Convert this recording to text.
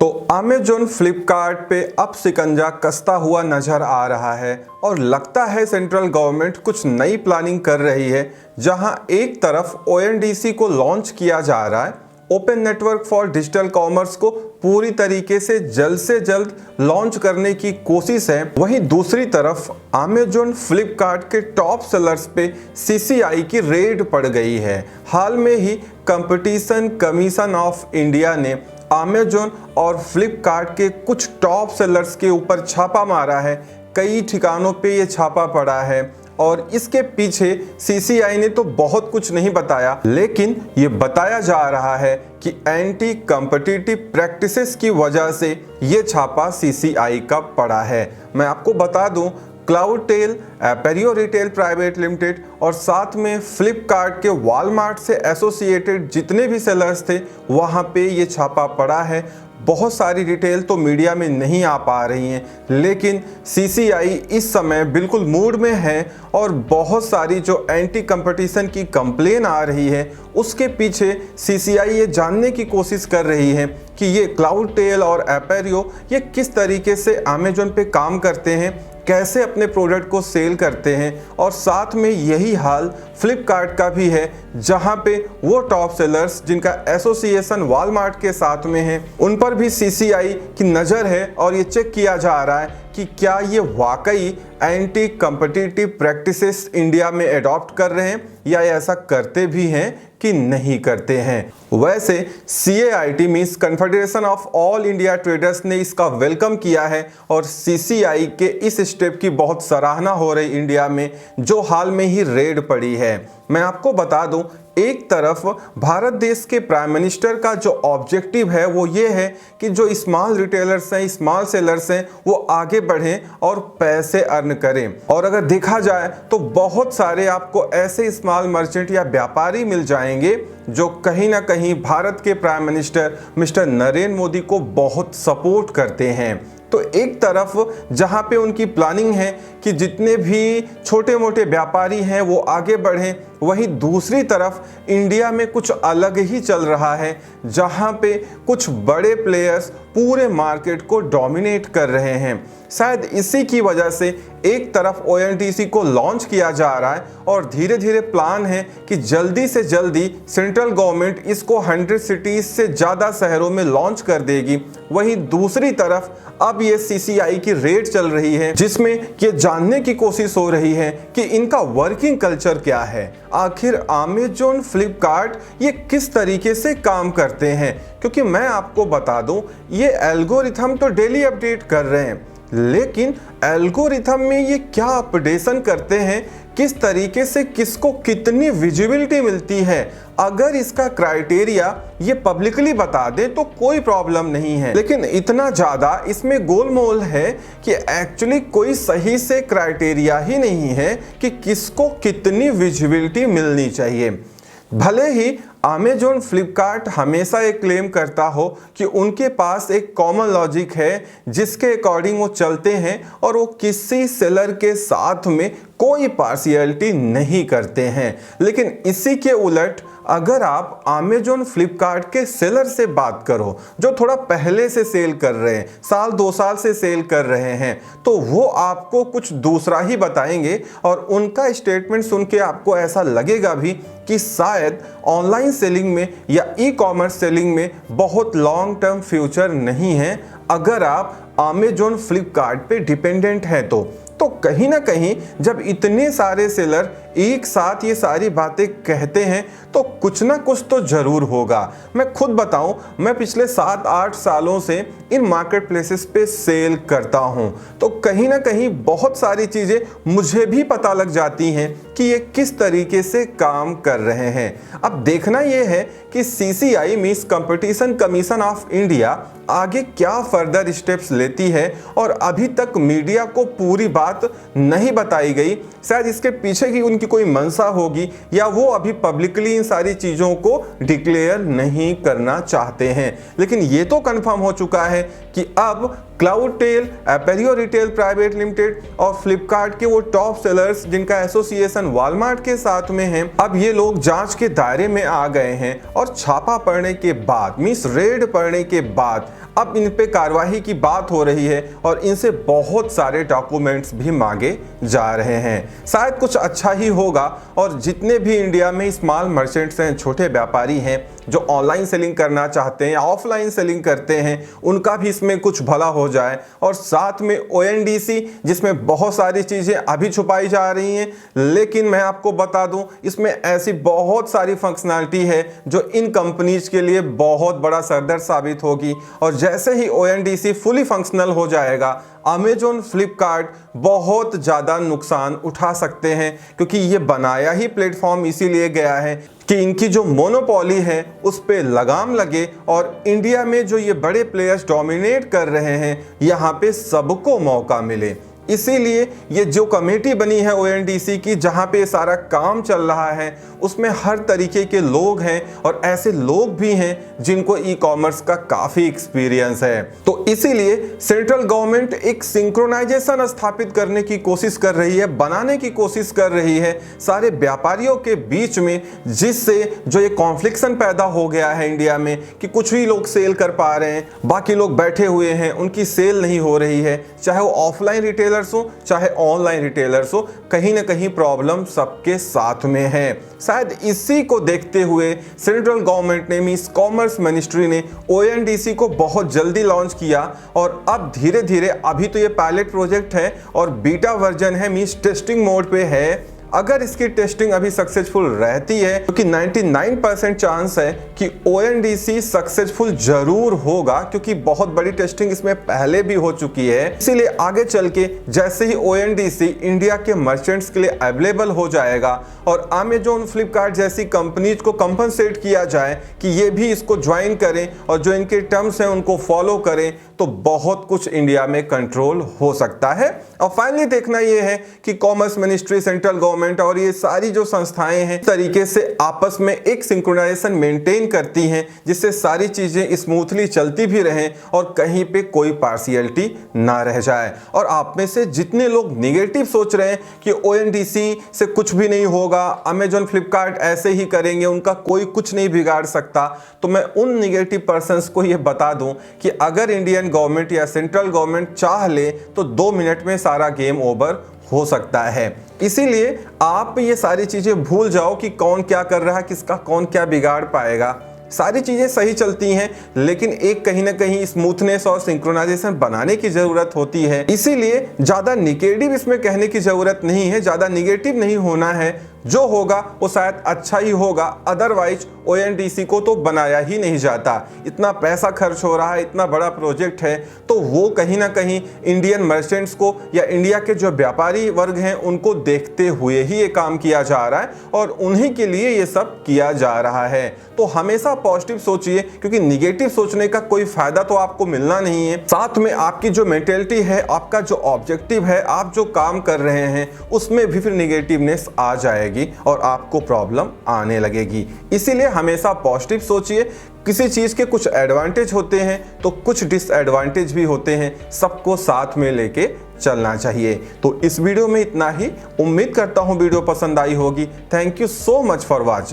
तो अमेजॉन फ्लिपकार्ट पे अब शिकंजा कसता हुआ नजर आ रहा है और लगता है सेंट्रल गवर्नमेंट कुछ नई प्लानिंग कर रही है, जहां एक तरफ ओएनडीसी को लॉन्च किया जा रहा है, open network for digital commerce को पूरी तरीके से जल्द लॉन्च करने की कोशिश है। वहीं दूसरी तरफ अमेजॉन फ्लिपकार्ट के टॉप सेलर्स पे सीसीआई की रेड पड़ गई है। हाल में ही कंपटीशन कमीशन ऑफ इंडिया ने अमेजॉन और फ्लिपकार्ट के कुछ टॉप सेलर्स के ऊपर छापा मारा है। कई ठिकानों पे ये छापा पड़ा है और इसके पीछे सीसीआई ने तो बहुत कुछ नहीं बताया, लेकिन ये बताया जा रहा है कि एंटी कॉम्पिटिटिव प्रैक्टिसेस की वजह से ये छापा सीसीआई का पड़ा है। मैं आपको बता दूं, क्लाउडटेल, एपेरियो रिटेल प्राइवेट लिमिटेड और साथ में फ्लिपकार्ट के वॉलमार्ट से एसोसिएटेड जितने भी सेलर्स थे, वहाँ पे ये छापा पड़ा है। बहुत सारी डिटेल तो मीडिया में नहीं आ पा रही हैं, लेकिन सीसीआई इस समय बिल्कुल मूड में है और बहुत सारी जो एंटी कंपटीशन की कंप्लेन आ रही है, उसके पीछे सीसीआई ये जानने की कोशिश कर रही है कि ये क्लाउडटेल और एपेरियो ये किस तरीके से अमेजॉन पे काम करते हैं, कैसे अपने प्रोडक्ट को सेल करते हैं। और साथ में यही हाल फ्लिपकार्ट का भी है, जहां पे वो टॉप सेलर्स जिनका एसोसिएशन वॉलमार्ट के साथ में है, उन पर भी सीसीआई की नज़र है और ये चेक किया जा रहा है कि क्या ये वाकई एंटी कॉम्पिटिटिव प्रैक्टिसेस इंडिया में अडॉप्ट कर रहे हैं या ऐसा करते भी हैं कि नहीं करते हैं। वैसे CAIT means confederation of all India traders ने इसका वेलकम किया है और सीसीआई के इस स्टेप की बहुत सराहना हो रही इंडिया में, जो हाल में ही रेड पड़ी है। मैं आपको बता दूं, एक तरफ भारत देश के प्राइम मिनिस्टर का जो ऑब्जेक्टिव है वो ये है कि जो स्मॉल रिटेलर्स हैं, स्मॉल सेलर्स हैं, वो आगे बढ़ें और पैसे अर्न करें। और अगर देखा जाए तो बहुत सारे आपको ऐसे स्मॉल मर्चेंट या व्यापारी मिल जाएंगे जो कहीं ना कहीं भारत के prime minister mister Narendra Modi को बहुत सपोर्ट करते हैं। तो एक तरफ जहां पे उनकी प्लानिंग है कि जितने भी छोटे मोटे व्यापारी हैं वो आगे बढ़ें, वहीं दूसरी तरफ इंडिया में कुछ अलग ही चल रहा है, जहां पे कुछ बड़े प्लेयर्स पूरे मार्केट को डोमिनेट कर रहे हैं। शायद इसी की वजह से एक तरफ ओएनडीसी को लॉन्च किया जा रहा है और धीरे धीरे प्लान है कि जल्दी से जल्दी सेंट्रल गवर्नमेंट इसको 100 सिटीज से ज़्यादा शहरों में लॉन्च कर देगी। वहीं दूसरी तरफ अब ये सीसीआई की रेड चल रही है, जिसमें ये जानने की कोशिश हो रही है कि इनका वर्किंग कल्चर क्या है। आखिर अमेजॉन फ्लिपकार्ट ये किस तरीके से काम करते हैं, क्योंकि मैं आपको बता दूं, ये एल्गोरिथम तो डेली अपडेट कर रहे हैं, लेकिन एल्गोरिथम में ये क्या अपडेशन करते हैं, किस तरीके से किसको कितनी विजिबिलिटी मिलती है, अगर इसका क्राइटेरिया ये पब्लिकली बता दे तो कोई प्रॉब्लम नहीं है। लेकिन इतना ज़्यादा इसमें गोलमोल है कि एक्चुअली कोई सही से क्राइटेरिया ही नहीं है कि किसको कितनी विजिबिलिटी मिलनी चाहिए। भले ही अमेजॉन फ्लिपकार्ट हमेशा एक क्लेम करता हो कि उनके पास एक कॉमन लॉजिक है जिसके अकॉर्डिंग वो चलते हैं और वो किसी सेलर के साथ में कोई पार्शियलिटी नहीं करते हैं, लेकिन इसी के उलट अगर आप अमेजॉन फ्लिपकार्ट के सेलर से बात करो जो थोड़ा पहले से सेल कर रहे हैं, साल 2 साल से सेल कर रहे हैं, तो वो आपको कुछ दूसरा ही बताएंगे और उनका स्टेटमेंट सुन के आपको ऐसा लगेगा भी कि शायद ऑनलाइन सेलिंग में या ई-कॉमर्स सेलिंग में बहुत लॉन्ग टर्म फ्यूचर नहीं है अगर आप अमेजॉन फ्लिपकार्ट पे डिपेंडेंट हैं तो कहीं ना कहीं जब इतने सारे सेलर एक साथ ये सारी बातें कहते हैं तो कुछ ना कुछ तो जरूर होगा। मैं खुद बताऊं, मैं पिछले 7-8 सालों से इन मार्केट प्लेसेस पे सेल करता हूं, तो कहीं ना कहीं बहुत सारी चीज़ें मुझे भी पता लग जाती हैं कि ये किस तरीके से काम कर रहे हैं। अब देखना ये है कि CCI means competition commission of India आगे क्या फर्दर स्टेप्स लेती है, और अभी तक मीडिया को पूरी बात नहीं बताई गई। शायद इसके पीछे की उनकी कोई मंशा होगी या वो अभी पब्लिकली इन सारी चीज़ों को डिक्लेयर नहीं करना चाहते हैं, लेकिन ये तो कंफर्म हो चुका है कि अब क्लाउडटेल, एपेरियो रिटेल प्राइवेट लिमिटेड और फ्लिपकार्ट के वो टॉप सेलर्स जिनका एसोसिएशन वॉलमार्ट के साथ में है, अब ये लोग जांच के दायरे में आ गए हैं और छापा पड़ने के बाद, मींस रेड पड़ने के बाद अब इन पे कार्रवाई की बात हो रही है और इनसे बहुत सारे डॉक्यूमेंट्स भी मांगे जा रहे हैं। शायद कुछ अच्छा ही होगा और जितने भी इंडिया में स्मॉल मर्चेंट्स हैं, छोटे व्यापारी हैं जो ऑनलाइन सेलिंग करना चाहते हैं या ऑफलाइन सेलिंग करते हैं, उनका भी इसमें कुछ भला हो जाए। और साथ में ONDC जिसमें बहुत सारी चीज़ें अभी छुपाई जा रही हैं, लेकिन मैं आपको बता दूं इसमें ऐसी बहुत सारी फंक्शनैलिटी है जो इन कंपनीज के लिए बहुत बड़ा सरदर्द साबित होगी। और जैसे ही ONDC फुली फंक्शनल हो जाएगा, अमेजॉन, फ्लिपकार्ट बहुत ज़्यादा नुकसान उठा सकते हैं, क्योंकि ये बनाया ही प्लेटफॉर्म इसीलिए गया है कि इनकी जो मोनोपोली है उस पे लगाम लगे और इंडिया में जो ये बड़े प्लेयर्स डोमिनेट कर रहे हैं यहाँ पे सबको मौका मिले। इसीलिए ये जो कमेटी बनी है ONDC की, जहाँ पे सारा काम चल रहा है, उसमें हर तरीके के लोग हैं और ऐसे लोग भी हैं जिनको ई कॉमर्स का काफ़ी एक्सपीरियंस है। तो इसीलिए सेंट्रल गवर्नमेंट एक सिंक्रोनाइजेशन स्थापित करने की कोशिश कर रही है, बनाने की कोशिश कर रही है सारे व्यापारियों के बीच में, जिससे जो ये कॉन्फ्लिक्शन पैदा हो गया है इंडिया में कि कुछ ही लोग सेल कर पा रहे हैं, बाकी लोग बैठे हुए हैं, उनकी सेल नहीं हो रही है, चाहे वो ऑफलाइन रिटेलर्स हो चाहे ऑनलाइन रिटेलर्स हो, कहीं ना कहीं प्रॉब्लम सबके साथ में है। शायद इसी को देखते हुए सेंट्रल गवर्नमेंट ने, मींस कॉमर्स मिनिस्ट्री ने ONDC को बहुत जल्दी लॉन्च किया और अब धीरे धीरे, अभी तो ये पायलट प्रोजेक्ट है और बीटा वर्जन है, मींस टेस्टिंग मोड पे है। अगर इसकी टेस्टिंग अभी सक्सेसफुल रहती है, क्योंकि 99% चांस है कि ONDC सक्सेसफुल जरूर होगा, क्योंकि बहुत बड़ी टेस्टिंग इसमें पहले भी हो चुकी है। इसीलिए आगे चल के जैसे ही ONDC इंडिया के मर्चेंट्स के लिए अवेलेबल हो जाएगा और अमेजॉन, फ्लिपकार्ट जैसी कंपनीज को कंपनसेट किया जाए कि ये भी इसको ज्वाइन करें और जो इनके टर्म्स हैं उनको फॉलो करें, तो बहुत कुछ इंडिया में कंट्रोल हो सकता है। और फाइनली देखना यह है कि कॉमर्स मिनिस्ट्री, सेंट्रल गवर्नमेंट और ये सारी जो संस्थाएं हैं तरीके से आपस में एक सिंक्रोनाइजेशन मेंटेन करती हैं, जिससे सारी चीजें स्मूथली चलती भी रहें और कहीं पे कोई पार्शियलिटी ना रह जाए। और आप में से जितने लोग निगेटिव सोच रहे हैं कि ONDC से कुछ भी नहीं होगा, अमेजॉन, फ्लिपकार्ट ऐसे ही करेंगे, उनका कोई कुछ नहीं बिगाड़ सकता, तो मैं उन निगेटिव पर्संस को ये बता दूं कि अगर इंडियन गवर्नमेंट या सेंट्रल गवर्नमेंट चाह ले तो 2 मिनट में सारा गेम ओवर हो सकता है। इसीलिए आप ये सारी चीजें भूल जाओ कि कौन क्या कर रहा है, किसका कौन क्या बिगाड़ पाएगा। सारी चीजें सही चलती हैं, लेकिन एक कहीं ना कहीं स्मूथनेस और सिंक्रोनाइजेशन बनाने की जरूरत होती है। इसीलिए ज्यादा निगेटिव इसमें कहने की जरूरत नहीं है, ज्यादा निगेटिव नहीं होना है। जो होगा वो शायद अच्छा ही होगा, अदरवाइज ONDC को तो बनाया ही नहीं जाता। इतना पैसा खर्च हो रहा है, इतना बड़ा प्रोजेक्ट है, तो वो कहीं ना कहीं इंडियन मर्चेंट्स को या इंडिया के जो व्यापारी वर्ग हैं उनको देखते हुए ही ये काम किया जा रहा है और उन्हीं के लिए ये सब किया जा रहा है। तो हमेशा पॉजिटिव सोचिए, क्योंकि निगेटिव सोचने का कोई फायदा तो आपको मिलना नहीं है। साथ में आपकी जो मेंटेलिटी है, आपका जो ऑब्जेक्टिव है, आप जो काम कर रहे हैं, उसमें भी फिर निगेटिवनेस आ जाएगी और आपको प्रॉब्लम आने लगेगी। इसीलिए हमेशा पॉजिटिव सोचिए। किसी चीज के कुछ एडवांटेज होते हैं तो कुछ डिसएडवांटेज भी होते हैं, सबको साथ में लेके चलना चाहिए। तो इस वीडियो में इतना ही। उम्मीद करता हूं वीडियो पसंद आई होगी। Thank you so much for watching.